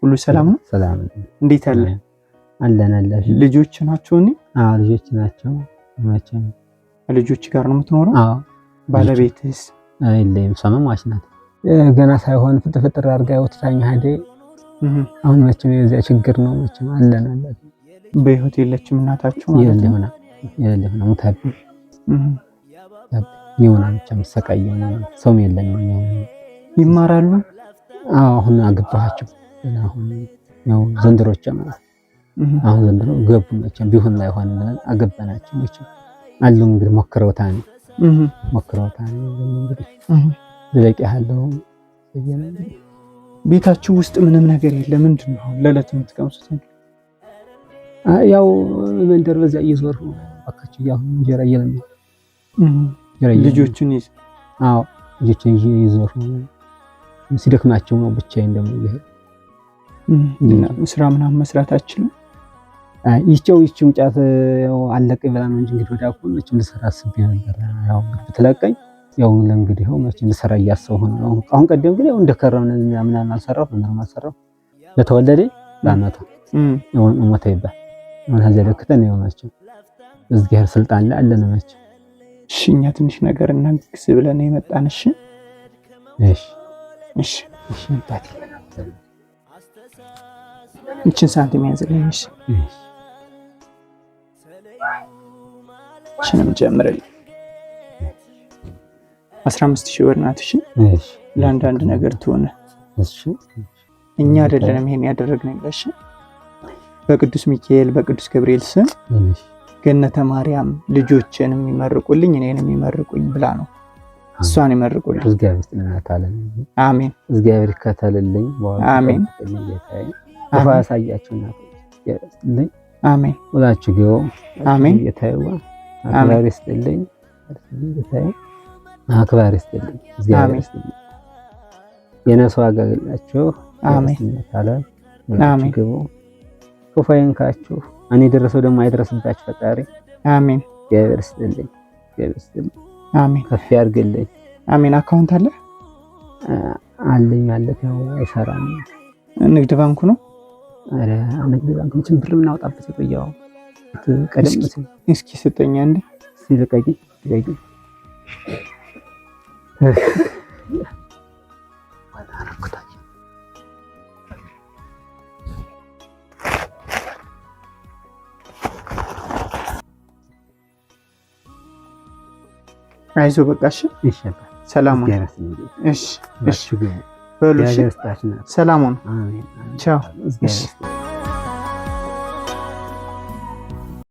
ሁሉ ሰላም ነው? ሰላም። እንዴት አለ? አለን። ልጆች ናቸው? አዎ ልጆች ናቸው። ማቸም ልጆች ጋር ነው የምትኖረው? አዎ። ባለቤትስ? አይለይም። ሰማማች ናት። ገና ሳይሆን ፍጥር አድርጋ ወጥታኝ ሄደ። አሁን መቼም የዚያ ችግር ነው። መቼም አለን። በህይወት የለችም እናታችሁ ማለት ነው? የለም ሞታብኝ። ይሆና ብቻ መሰቃየው ሰው የለም ነው። ይማራሉ? አዎ አሁን አገባኋቸው። አሁን ያው ዘንድሮች ማለት አሁን ዘንድሮ ገቡ። መቼም ቢሆን ላይ ሆነ አገባናቸው። መቼም አሉ እንግዲህ ሞክረውታል እንግዲህ ለለቂ ያለው ቤታችሁ ውስጥ ምንም ነገር የለም። ምንድነው ለለት የምትቀምሱት? ያው መንደር በዚያ እየዞርኩ አካችሁ ያው እንጀራ እየለመ ልጆችን ይዝ አዎ ልጆችን እየዞርኩ ሲደክማቸው ነው ብቻዬን ደግሞ ይሄድ ስራ ምናምን መስራት አችልም። ይቺው ጫት አለቀ ብላ ነው እንጂ እንግዲህ ወዳኩ መቼም ልሰራ አስቤ ነበር። ያው ብትለቀኝ ያው እንግዲህ ያው መቼም ልሰራ እያሰብኩ ነው። አሁን ቀደም ግን ያው እንደከረምን ምናምን አልሰራሁ ለተወለደ ባመታ ሞተ ይባል አሁን ሀዘ ለክተን ነው መቼም እግዚአብሔር ስልጣን ላይ አለ ነው መቼም። እሺ እኛ ትንሽ ነገር እናግዝ ብለን የመጣን። እሺ እንጣት እቺን ሳንቲም ያዝልኝ። እሺ እሺንም ጀምረልኝ 15000 ብር ናት። እሺ ለአንዳንድ ነገር ትሆነ። እኛ አይደለንም ይሄን ያደረግነው። እሺ በቅዱስ ሚካኤል በቅዱስ ገብርኤል ስም ገነተ ማርያም ልጆችን የሚመርቁልኝ እኔንም የሚመርቁኝ ብላ ነው። እሷን ይመርቁልኝ። እግዚአብሔር ይስጥልናታለን። አሜን። እግዚአብሔር ይከተልልኝ። አሜን። ተፋሳያችሁና ይስጥልኝ። አሜን። ወላችሁ ገው አሜን። የታየዋ አክባሪ ይስጥልኝ። አክባሪ ይስጥልኝ። እግዚአብሔር ይስጥልኝ። የነሰው አጋግላችሁ አሜን። ታላል አሜን። ክፉይንካችሁ እኔ ደረሰው ደግሞ አይደረስባችሁ ፈጣሪ አሜን። እግዚአብሔር ይስጥልኝ። እግዚአብሔር ይስጥልኝ። አሜን። ከፍ ያርግልኝ። አሜን። አካውንት አለ አለኝ ማለት ነው። አይሰራም። ንግድ ባንኩ ነው። አረ ንግድ ባንኩ ምን ብር እናውጣበት ይቆያው ቀደም ሲል እስኪ ስጠኛ እንዴ ሲልቀቂ አይዞ በቃሽ። ሰላም ነው። እሺ በሉ። ሰላም ነው። ቻው።